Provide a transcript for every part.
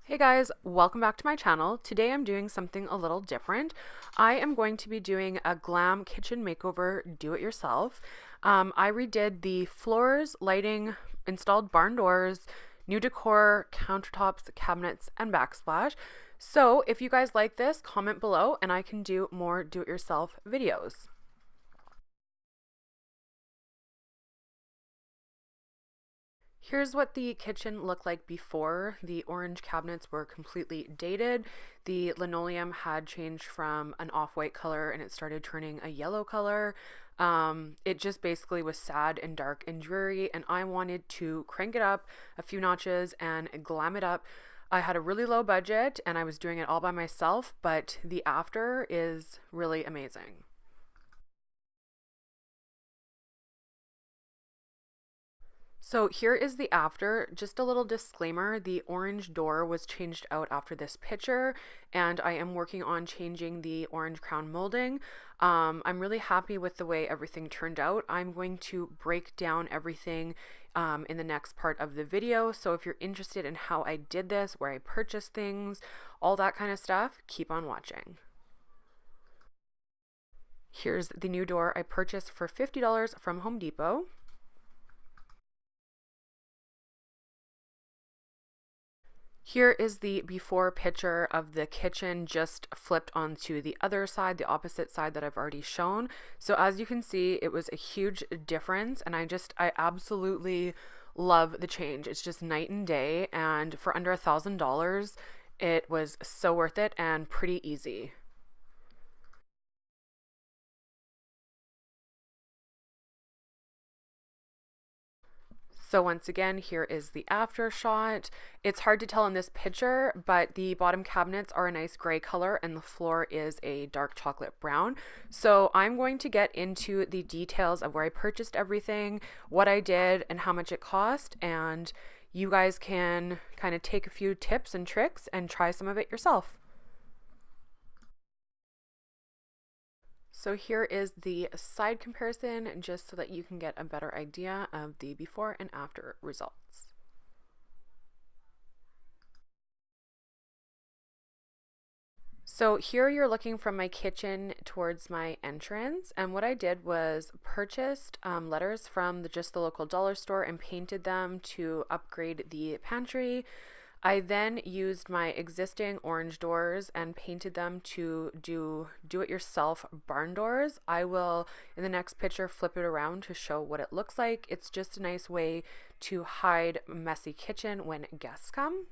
Hey guys, welcome back to my channel. Today I'm doing something a little different. I am going to be doing a Glam kitchen makeover do-it-yourself. I redid the floors, lighting, installed barn doors, new decor, countertops, cabinets, and backsplash. So if you guys like this, comment below and I can do more do-it-yourself videos. Here's what the kitchen looked like before. The orange cabinets were completely dated. The linoleum had changed from an off-white color and it started turning a yellow color. It just basically was sad and dark and dreary, and I wanted to crank it up a few notches and glam it up. I had a really low budget and I was doing it all by myself, but the after is really amazing. So here is the after. Just a little disclaimer, the orange door was changed out after this picture and I am working on changing the orange crown molding. I'm really happy with the way everything turned out. I'm going to break down everything in the next part of the video. So if you're interested in how I did this, where I purchased things, all that kind of stuff, keep on watching. Here's the new door I purchased for $50 from Home Depot. Here is the before picture of the kitchen just flipped onto the other side, the opposite side that I've already shown. So as you can see, it was a huge difference and I absolutely love the change. It's just night and day, and for under $1,000, it was so worth it and pretty easy. So once again, here is the after shot. It's hard to tell in this picture, but the bottom cabinets are a nice gray color and the floor is a dark chocolate brown. So I'm going to get into the details of where I purchased everything, what I did, and how much it cost, and you guys can kind of take a few tips and tricks and try some of it yourself. So here is the side comparison, just so that you can get a better idea of the before and after results. So here you're looking from my kitchen towards my entrance, and what I did was purchased letters from just the local dollar store and painted them to upgrade the pantry. I then used my existing orange doors and painted them to do-it-yourself barn doors. I will, in the next picture, flip it around to show what it looks like. It's just a nice way to hide a messy kitchen when guests come.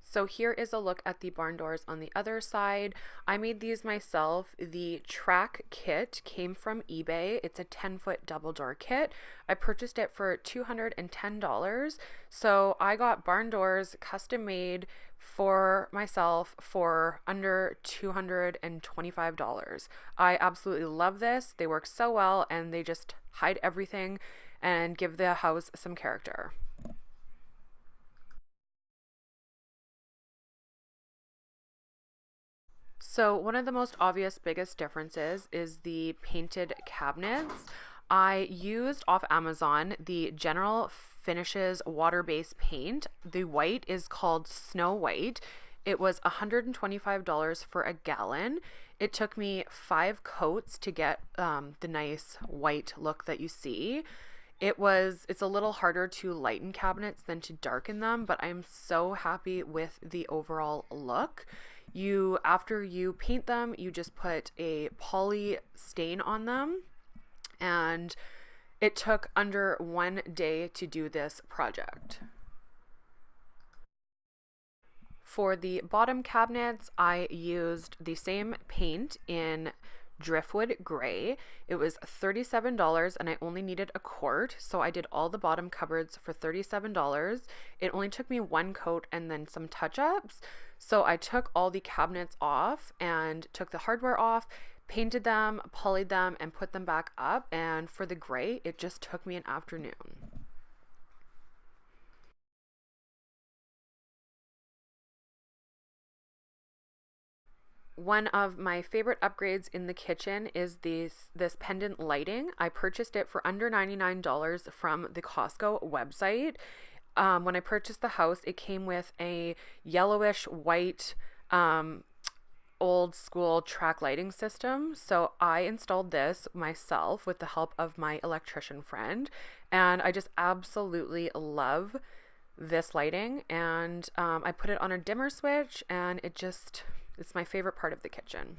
So here is a look at the barn doors on the other side. I made these myself. The track kit came from eBay. It's a 10-foot double door kit. I purchased it for $210. So I got barn doors custom made for myself for under $225. I absolutely love this. They work so well and they just hide everything and give the house some character. So one of the most obvious biggest differences is the painted cabinets. I used off Amazon the General Finishes water-based paint. The white is called Snow White. It was $125 for a gallon. It took me 5 coats to get the nice white look that you see. It's a little harder to lighten cabinets than to darken them, but I'm so happy with the overall look. After you paint them, you just put a poly stain on them, and it took under 1 day to do this project. For the bottom cabinets, I used the same paint in Driftwood Gray. It was $37 and I only needed a quart, so I did all the bottom cupboards for $37. It only took me 1 coat and then some touch-ups. So I took all the cabinets off and took the hardware off, painted them, polyed them, and put them back up. And for the gray, it just took me an afternoon. One of my favorite upgrades in the kitchen is this pendant lighting. I purchased it for under $99 from the Costco website. when I purchased the house, it came with a yellowish white old school track lighting system. So I installed this myself with the help of my electrician friend, and I just absolutely love this lighting. And I put it on a dimmer switch, and it's my favorite part of the kitchen.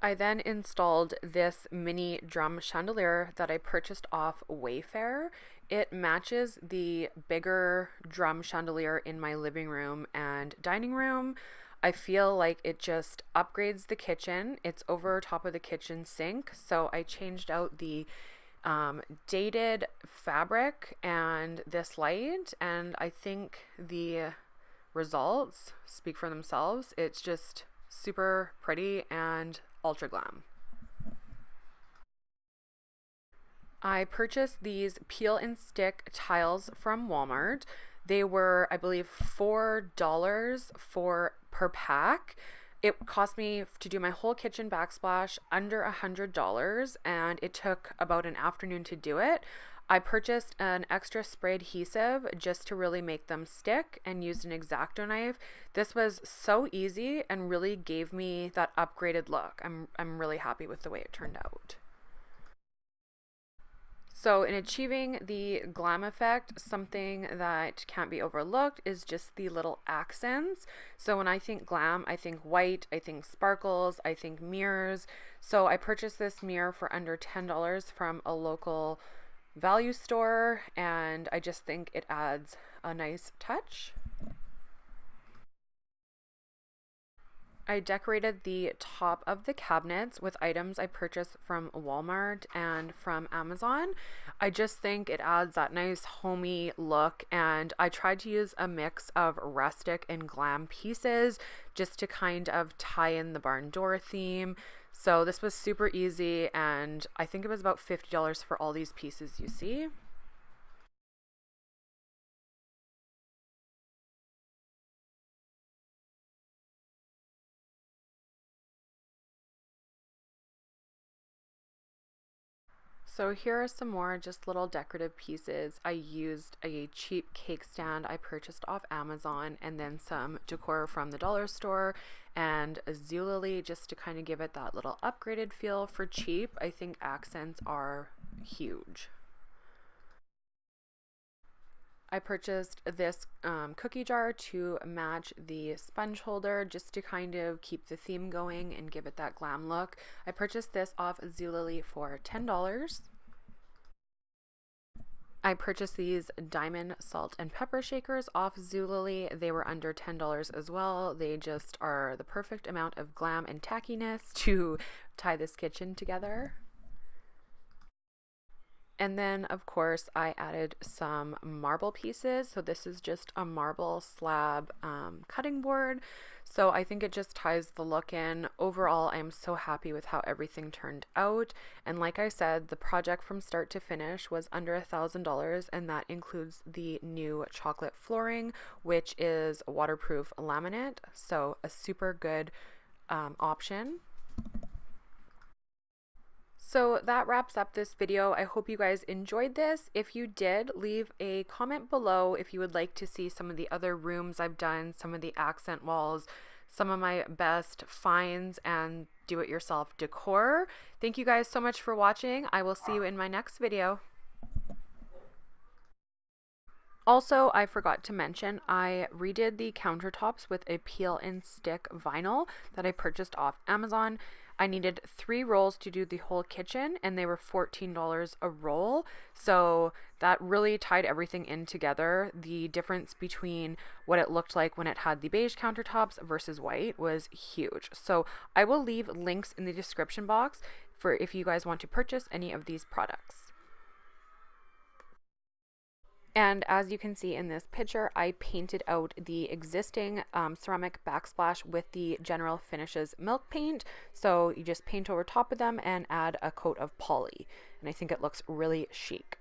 I then installed this mini drum chandelier that I purchased off Wayfair. It matches the bigger drum chandelier in my living room and dining room. I feel like it just upgrades the kitchen. It's over top of the kitchen sink, so I changed out the dated fabric and this light, and I think the results speak for themselves. It's just super pretty and ultra glam. I purchased these peel and stick tiles from Walmart. They were, I believe, $4 per pack. It cost me to do my whole kitchen backsplash under $100, and it took about an afternoon to do it. I purchased an extra spray adhesive just to really make them stick, and used an X-Acto knife. This was so easy and really gave me that upgraded look. I'm really happy with the way it turned out. So in achieving the glam effect, something that can't be overlooked is just the little accents. So when I think glam, I think white, I think sparkles, I think mirrors. So I purchased this mirror for under $10 from a local value store, and I just think it adds a nice touch. I decorated the top of the cabinets with items I purchased from Walmart and from Amazon. I just think it adds that nice homey look, and I tried to use a mix of rustic and glam pieces just to kind of tie in the barn door theme. So this was super easy, and I think it was about $50 for all these pieces you see. So here are some more just little decorative pieces. I used a cheap cake stand I purchased off Amazon, and then some decor from the dollar store, and a Zulily just to kind of give it that little upgraded feel for cheap. I think accents are huge. I purchased this cookie jar to match the sponge holder just to kind of keep the theme going and give it that glam look. I purchased this off Zulily for $10. I purchased these diamond salt and pepper shakers off Zulily. They were under $10 as well. They just are the perfect amount of glam and tackiness to tie this kitchen together. And then, of course, I added some marble pieces. So this is just a marble slab cutting board. So I think it just ties the look in. Overall, I'm so happy with how everything turned out. And like I said, the project from start to finish was under $1,000, and that includes the new chocolate flooring, which is waterproof laminate. So a super good option. So that wraps up this video. I hope you guys enjoyed this. If you did, leave a comment below if you would like to see some of the other rooms I've done, some of the accent walls, some of my best finds and do-it-yourself decor. Thank you guys so much for watching. I will see you in my next video. Also, I forgot to mention, I redid the countertops with a peel and stick vinyl that I purchased off Amazon. I needed 3 rolls to do the whole kitchen, and they were $14 a roll. So that really tied everything in together. The difference between what it looked like when it had the beige countertops versus white was huge. So I will leave links in the description box for if you guys want to purchase any of these products. And as you can see in this picture, I painted out the existing ceramic backsplash with the General Finishes milk paint. So you just paint over top of them and add a coat of poly. And I think it looks really chic.